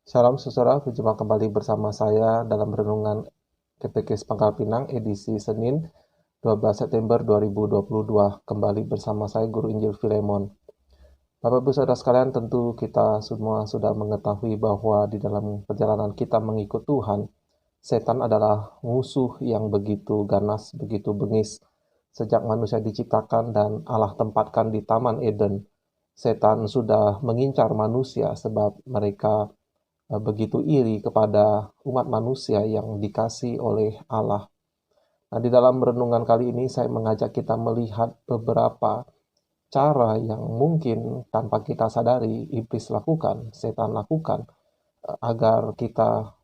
Shalom saudara, berjumpa kembali bersama saya dalam renungan GPKS Pangkal Pinang edisi Senin 12 September 2022. Kembali bersama saya Guru Injil Filemon. Bapak Ibu Saudara sekalian, tentu kita semua sudah mengetahui bahwa di dalam perjalanan kita mengikut Tuhan, setan adalah musuh yang begitu ganas, begitu bengis. Sejak manusia diciptakan dan Allah tempatkan di Taman Eden, setan sudah mengincar manusia sebab mereka begitu iri kepada umat manusia yang dikasih oleh Allah. Nah, di dalam renungan kali ini saya mengajak kita melihat beberapa cara yang mungkin tanpa kita sadari iblis lakukan, setan lakukan, agar kita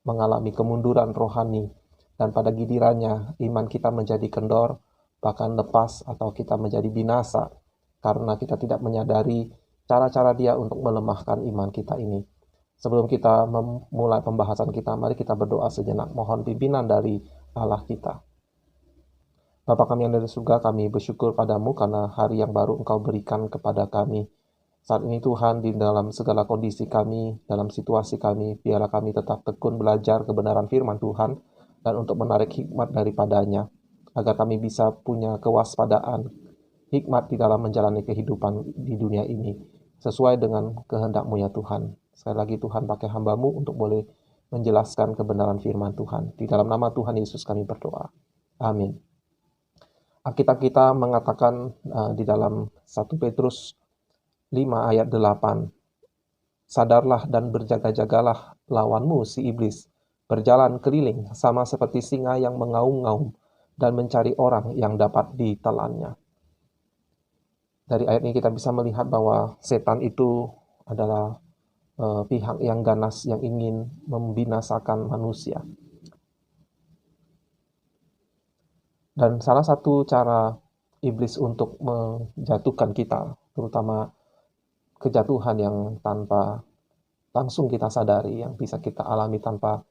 mengalami kemunduran rohani dan pada gilirannya iman kita menjadi kendor, bahkan lepas atau kita menjadi binasa karena kita tidak menyadari cara-cara dia untuk melemahkan iman kita ini. Sebelum kita memulai pembahasan kita, mari kita berdoa sejenak, mohon pimpinan dari Allah kita. Bapa kami yang dari surga, kami bersyukur padamu karena hari yang baru Engkau berikan kepada kami. Saat ini Tuhan, di dalam segala kondisi kami, dalam situasi kami, biarlah kami tetap tekun belajar kebenaran firman Tuhan dan untuk menarik hikmat daripadanya, agar kami bisa punya kewaspadaan, hikmat di dalam menjalani kehidupan di dunia ini, sesuai dengan kehendak-Mu ya Tuhan. Sekali lagi Tuhan, pakai hamba-Mu untuk boleh menjelaskan kebenaran firman Tuhan. Di dalam nama Tuhan Yesus kami berdoa. Amin. Alkitab kita mengatakan di dalam 1 Petrus 5 ayat 8, sadarlah dan berjaga-jagalah lawanmu si iblis, berjalan keliling sama seperti singa yang mengaum-ngaum dan mencari orang yang dapat ditelannya. Dari ayat ini kita bisa melihat bahwa setan itu adalah pihak yang ganas yang ingin membinasakan manusia. Dan salah satu cara iblis untuk menjatuhkan kita, terutama kejatuhan yang tanpa langsung kita sadari, yang bisa kita alami tanpa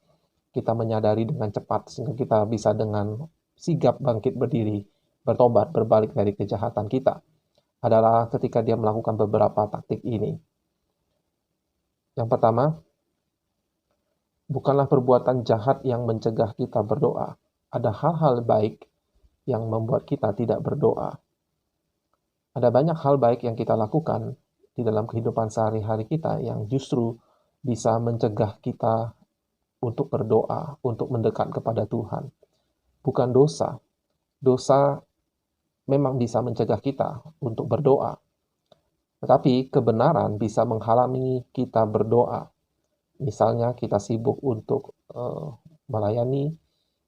kita menyadari dengan cepat, sehingga kita bisa dengan sigap bangkit berdiri, bertobat, berbalik dari kejahatan kita, adalah ketika dia melakukan beberapa taktik ini. Yang pertama, bukanlah perbuatan jahat yang mencegah kita berdoa. Ada hal-hal baik yang membuat kita tidak berdoa. Ada banyak hal baik yang kita lakukan di dalam kehidupan sehari-hari kita yang justru bisa mencegah kita untuk berdoa, untuk mendekat kepada Tuhan. Bukan dosa. Dosa memang bisa mencegah kita untuk berdoa. Tetapi kebenaran bisa menghalangi kita berdoa. Misalnya kita sibuk untuk melayani,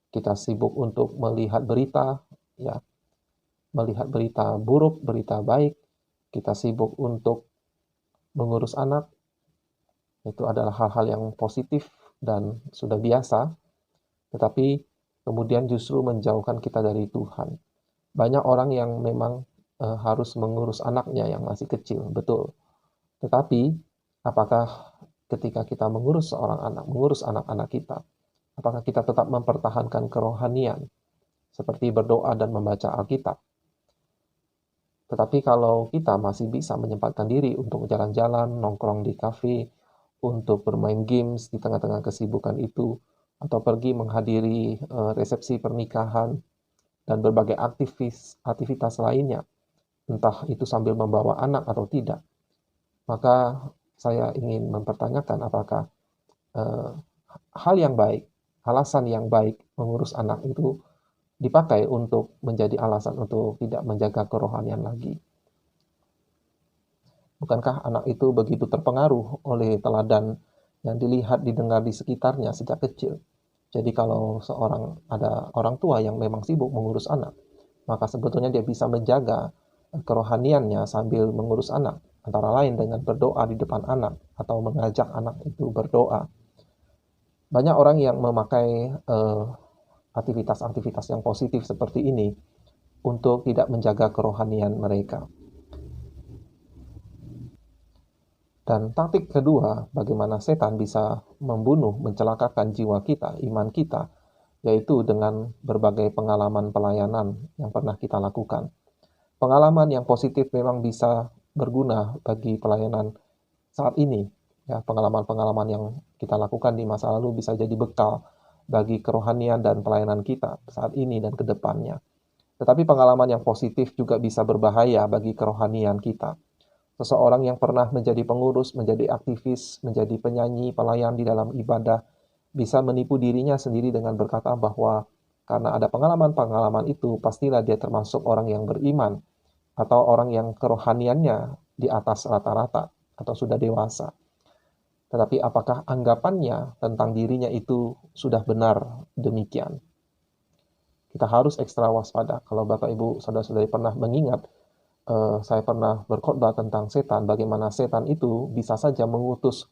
kita sibuk untuk melihat berita, ya, melihat berita buruk, berita baik, kita sibuk untuk mengurus anak. Itu adalah hal-hal yang positif dan sudah biasa, tetapi kemudian justru menjauhkan kita dari Tuhan. Banyak orang yang memang harus mengurus anaknya yang masih kecil, betul. Tetapi apakah ketika kita mengurus seorang anak, mengurus anak-anak kita, apakah kita tetap mempertahankan kerohanian seperti berdoa dan membaca Alkitab? Tetapi kalau kita masih bisa menyempatkan diri untuk jalan-jalan, nongkrong di kafe, untuk bermain games di tengah-tengah kesibukan itu, atau pergi menghadiri resepsi pernikahan, dan berbagai aktivitas lainnya, entah itu sambil membawa anak atau tidak, maka saya ingin mempertanyakan apakah hal yang baik, alasan yang baik mengurus anak itu dipakai untuk menjadi alasan untuk tidak menjaga kerohanian lagi. Bukankah anak itu begitu terpengaruh oleh teladan yang dilihat, didengar di sekitarnya sejak kecil? Jadi kalau ada orang tua yang memang sibuk mengurus anak, maka sebetulnya dia bisa menjaga kerohaniannya sambil mengurus anak, antara lain dengan berdoa di depan anak atau mengajak anak itu berdoa. Banyak orang yang memakai aktivitas-aktivitas yang positif seperti ini untuk tidak menjaga kerohanian mereka. Dan taktik kedua, bagaimana setan bisa membunuh, mencelakakan jiwa kita, iman kita, yaitu dengan berbagai pengalaman pelayanan yang pernah kita lakukan. Pengalaman yang positif memang bisa berguna bagi pelayanan saat ini, Ya, pengalaman-pengalaman yang kita lakukan di masa lalu bisa jadi bekal bagi kerohanian dan pelayanan kita saat ini dan ke depannya. Tetapi pengalaman yang positif juga bisa berbahaya bagi kerohanian kita. Seseorang yang pernah menjadi pengurus, menjadi aktivis, menjadi penyanyi, pelayan di dalam ibadah, bisa menipu dirinya sendiri dengan berkata bahwa karena ada pengalaman-pengalaman itu, pastilah dia termasuk orang yang beriman, atau orang yang kerohaniannya di atas rata-rata, atau sudah dewasa. Tetapi apakah anggapannya tentang dirinya itu sudah benar demikian? Kita harus ekstra waspada. Kalau Bapak Ibu Saudara-saudari pernah mengingat, saya pernah berkhotbah tentang setan, bagaimana setan itu bisa saja mengutus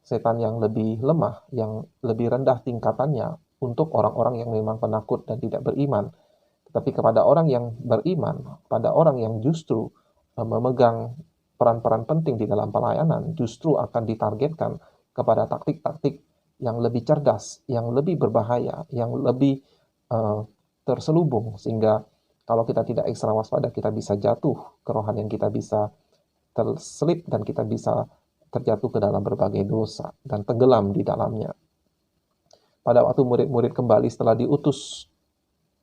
setan yang lebih lemah, yang lebih rendah tingkatannya untuk orang-orang yang memang penakut dan tidak beriman. Tetapi kepada orang yang beriman, pada orang yang justru memegang peran-peran penting di dalam pelayanan, justru akan ditargetkan kepada taktik-taktik yang lebih cerdas, yang lebih berbahaya, yang lebih terselubung, sehingga kalau kita tidak ekstra waspada, kita bisa jatuh, kerohanian kita bisa terselip, dan kita bisa terjatuh ke dalam berbagai dosa dan tenggelam di dalamnya. Pada waktu murid-murid kembali setelah diutus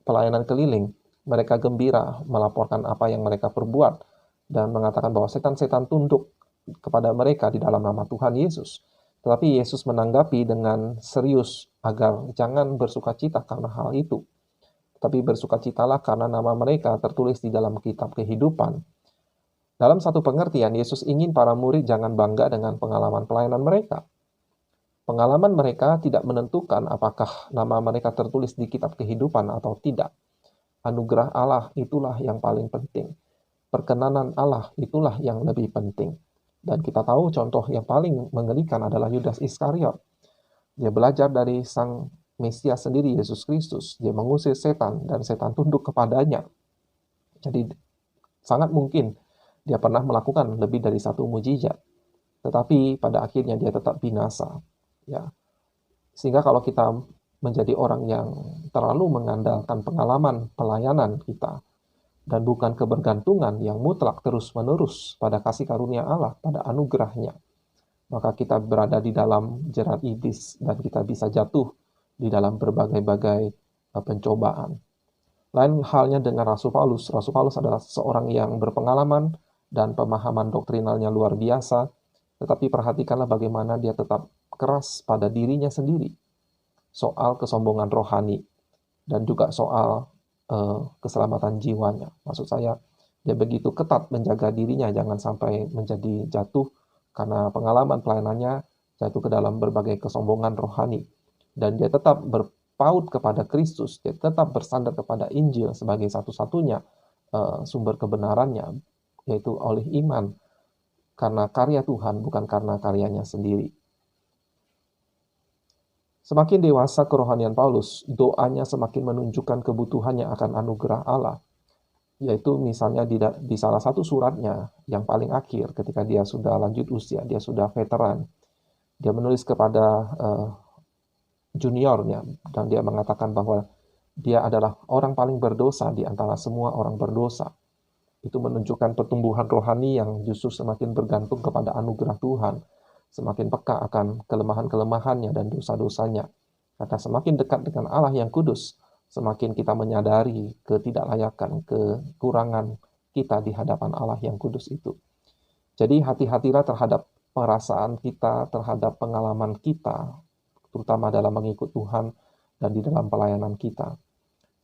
pelayanan keliling, mereka gembira melaporkan apa yang mereka perbuat dan mengatakan bahwa setan-setan tunduk kepada mereka di dalam nama Tuhan Yesus. Tetapi Yesus menanggapi dengan serius agar jangan bersukacita karena hal itu, tapi bersukacitalah karena nama mereka tertulis di dalam kitab kehidupan. Dalam satu pengertian, Yesus ingin para murid jangan bangga dengan pengalaman pelayanan mereka. Pengalaman mereka tidak menentukan apakah nama mereka tertulis di kitab kehidupan atau tidak. Anugerah Allah itulah yang paling penting. Perkenanan Allah itulah yang lebih penting. Dan kita tahu contoh yang paling mengerikan adalah Yudas Iskariot. Dia belajar dari Sang Mesias sendiri, Yesus Kristus. Dia mengusir setan dan setan tunduk kepadanya. Jadi sangat mungkin dia pernah melakukan lebih dari satu mujizat. Tetapi pada akhirnya dia tetap binasa. Ya. Sehingga kalau kita menjadi orang yang terlalu mengandalkan pengalaman pelayanan kita dan bukan kebergantungan yang mutlak terus-menerus pada kasih karunia Allah, pada anugerahnya, maka kita berada di dalam jerat iblis dan kita bisa jatuh di dalam berbagai-bagai pencobaan. Lain halnya dengan Rasul Paulus. Rasul Paulus adalah seorang yang berpengalaman dan pemahaman doktrinalnya luar biasa, tetapi perhatikanlah bagaimana dia tetap keras pada dirinya sendiri soal kesombongan rohani dan juga soal keselamatan jiwanya. Maksud saya, dia begitu ketat menjaga dirinya jangan sampai menjadi jatuh karena pengalaman pelayanannya jatuh ke dalam berbagai kesombongan rohani. Dan dia tetap berpaut kepada Kristus, dia tetap bersandar kepada Injil sebagai satu-satunya sumber kebenarannya, yaitu oleh iman, karena karya Tuhan, bukan karena karyanya sendiri. Semakin dewasa kerohanian Paulus, doanya semakin menunjukkan kebutuhannya akan anugerah Allah. Yaitu misalnya di salah satu suratnya yang paling akhir ketika dia sudah lanjut usia, dia sudah veteran. Dia menulis kepada juniornya dan dia mengatakan bahwa dia adalah orang paling berdosa di antara semua orang berdosa. Itu menunjukkan pertumbuhan rohani yang justru semakin bergantung kepada anugerah Tuhan, semakin peka akan kelemahan-kelemahannya dan dosa-dosanya. Karena semakin dekat dengan Allah yang kudus, semakin kita menyadari ketidaklayakan, kekurangan kita di hadapan Allah yang kudus itu. Jadi hati-hatilah terhadap perasaan kita, terhadap pengalaman kita, terutama dalam mengikut Tuhan dan di dalam pelayanan kita.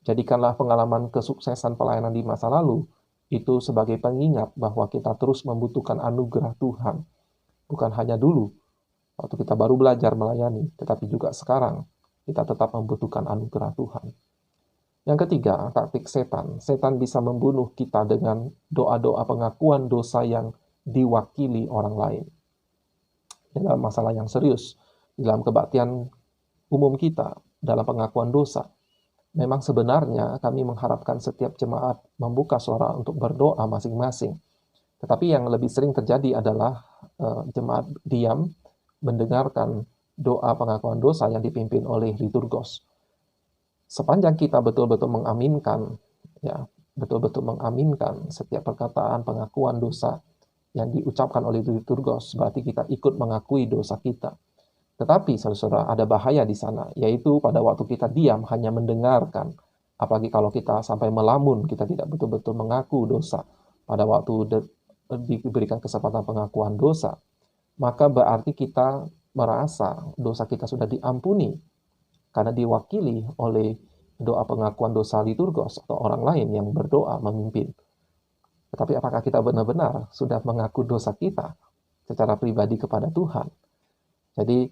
Jadikanlah pengalaman kesuksesan pelayanan di masa lalu itu sebagai pengingat bahwa kita terus membutuhkan anugerah Tuhan. Bukan hanya dulu, waktu kita baru belajar melayani, tetapi juga sekarang kita tetap membutuhkan anugerah Tuhan. Yang ketiga, taktik setan. Setan bisa membunuh kita dengan doa-doa pengakuan dosa yang diwakili orang lain. Dalam masalah yang serius, dalam kebaktian umum kita, dalam pengakuan dosa, memang sebenarnya kami mengharapkan setiap jemaat membuka suara untuk berdoa masing-masing. Tetapi yang lebih sering terjadi adalah jemaat diam mendengarkan doa pengakuan dosa yang dipimpin oleh liturgos. Sepanjang kita betul-betul mengaminkan, ya, betul-betul mengaminkan setiap perkataan pengakuan dosa yang diucapkan oleh liturgos, berarti kita ikut mengakui dosa kita. Tetapi saudara, ada bahaya di sana, yaitu pada waktu kita diam hanya mendengarkan, apalagi kalau kita sampai melamun, kita tidak betul-betul mengaku dosa. Pada waktu diberikan kesempatan pengakuan dosa, maka berarti kita merasa dosa kita sudah diampuni, karena diwakili oleh doa pengakuan dosa liturgos atau orang lain yang berdoa memimpin. Tetapi apakah kita benar-benar sudah mengaku dosa kita secara pribadi kepada Tuhan? Jadi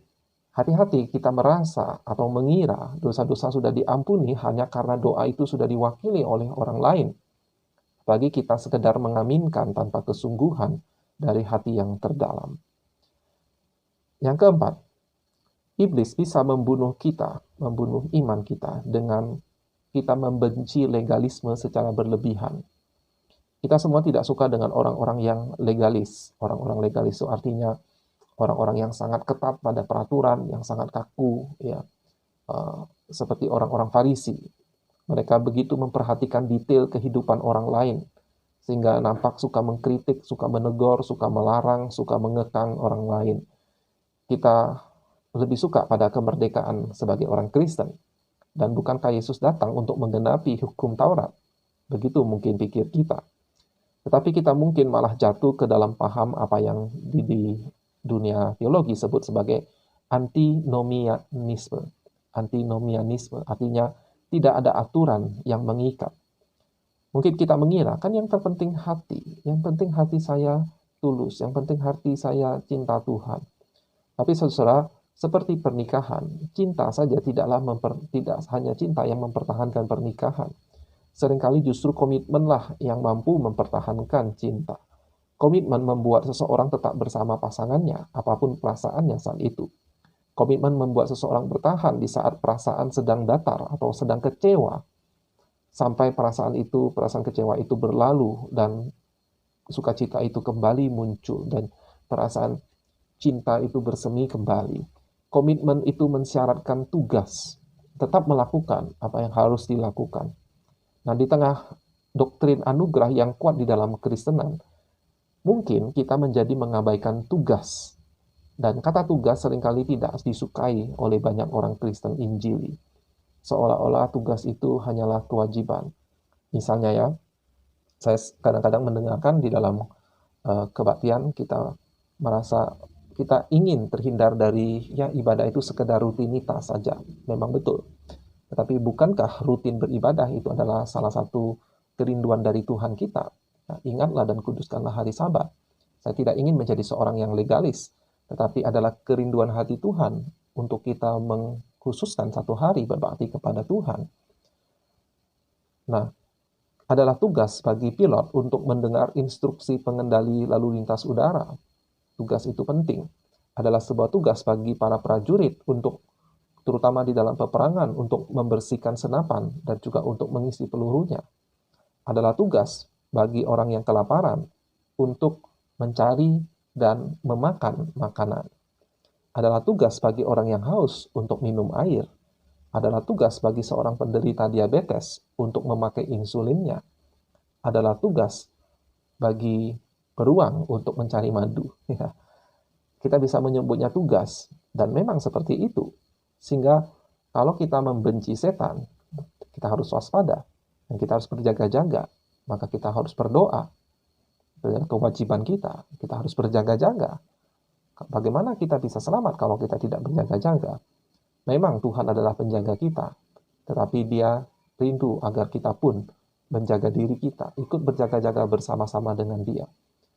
hati-hati kita merasa atau mengira dosa-dosa sudah diampuni hanya karena doa itu sudah diwakili oleh orang lain. Bagi kita sekedar mengaminkan tanpa kesungguhan dari hati yang terdalam. Yang keempat, iblis bisa membunuh kita, membunuh iman kita dengan kita membenci legalisme secara berlebihan. Kita semua tidak suka dengan orang-orang yang legalis. Orang-orang legalis itu artinya orang-orang yang sangat ketat pada peraturan, yang sangat kaku, ya, seperti orang-orang Farisi. Mereka begitu memperhatikan detail kehidupan orang lain, sehingga nampak suka mengkritik, suka menegur, suka melarang, suka mengekang orang lain. Kita lebih suka pada kemerdekaan sebagai orang Kristen. Dan bukankah Yesus datang untuk menggenapi hukum Taurat? Begitu mungkin pikir kita. Tetapi kita mungkin malah jatuh ke dalam paham apa yang di dunia teologi sebut sebagai antinomianisme. Antinomianisme artinya tidak ada aturan yang mengikat. Mungkin kita mengira, kan yang terpenting hati. Yang penting hati saya tulus. Yang penting hati saya cinta Tuhan. Tapi saudara, seperti pernikahan, cinta saja tidak hanya cinta yang mempertahankan pernikahan. Seringkali justru komitmenlah yang mampu mempertahankan cinta. Komitmen membuat seseorang tetap bersama pasangannya, apapun perasaannya saat itu. Komitmen membuat seseorang bertahan di saat perasaan sedang datar atau sedang kecewa, sampai perasaan kecewa itu berlalu dan sukacita itu kembali muncul dan perasaan cinta itu bersemi kembali. Komitmen itu mensyaratkan tugas, tetap melakukan apa yang harus dilakukan. Nah, di tengah doktrin anugerah yang kuat di dalam Kristenan, mungkin kita menjadi mengabaikan tugas. Dan kata tugas seringkali tidak disukai oleh banyak orang Kristen Injili. Seolah-olah tugas itu hanyalah kewajiban. Misalnya ya, saya kadang-kadang mendengarkan di dalam kebaktian kita merasa kita ingin terhindar dari ibadah itu sekedar rutinitas saja. Memang betul. Tetapi bukankah rutin beribadah itu adalah salah satu kerinduan dari Tuhan kita? Nah, ingatlah dan kuduskanlah hari Sabat. Saya tidak ingin menjadi seorang yang legalis, tetapi adalah kerinduan hati Tuhan untuk kita mengkhususkan satu hari berbakti kepada Tuhan. Nah, adalah tugas bagi pilot untuk mendengar instruksi pengendali lalu lintas udara. Tugas itu penting. Adalah sebuah tugas bagi para prajurit untuk terutama di dalam peperangan untuk membersihkan senapan dan juga untuk mengisi pelurunya. Adalah tugas bagi orang yang kelaparan untuk mencari dan memakan makanan. Adalah tugas bagi orang yang haus untuk minum air. Adalah tugas bagi seorang penderita diabetes untuk memakai insulinnya. Adalah tugas bagi beruang untuk mencari madu. Kita bisa menyebutnya tugas, dan memang seperti itu. Sehingga kalau kita membenci setan, kita harus waspada, dan kita harus berjaga-jaga. Maka kita harus berdoa. Kewajiban kita harus berjaga-jaga. Bagaimana kita bisa selamat kalau kita tidak berjaga-jaga? Memang Tuhan adalah penjaga kita, tetapi Dia rindu agar kita pun menjaga diri kita, ikut berjaga-jaga bersama-sama dengan Dia.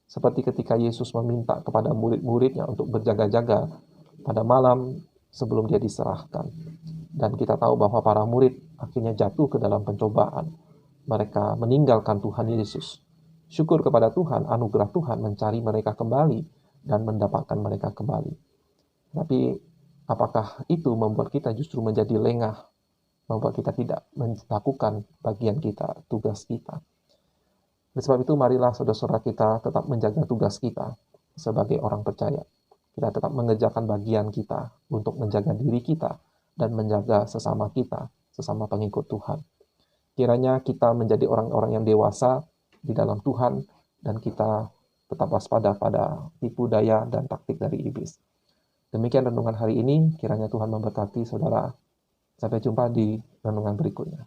Seperti ketika Yesus meminta kepada murid-muridnya untuk berjaga-jaga pada malam sebelum Dia diserahkan. Dan kita tahu bahwa para murid akhirnya jatuh ke dalam pencobaan. Mereka meninggalkan Tuhan Yesus. Syukur kepada Tuhan, anugerah Tuhan mencari mereka kembali dan mendapatkan mereka kembali. Tapi apakah itu membuat kita justru menjadi lengah, membuat kita tidak melakukan bagian kita, tugas kita? Oleh sebab itu, marilah saudara-saudara kita tetap menjaga tugas kita sebagai orang percaya. Kita tetap mengerjakan bagian kita untuk menjaga diri kita dan menjaga sesama kita, sesama pengikut Tuhan. Kiranya kita menjadi orang-orang yang dewasa di dalam Tuhan dan kita tetap waspada pada tipu daya dan taktik dari iblis. Demikian renungan hari ini, kiranya Tuhan memberkati saudara. Sampai jumpa di renungan berikutnya.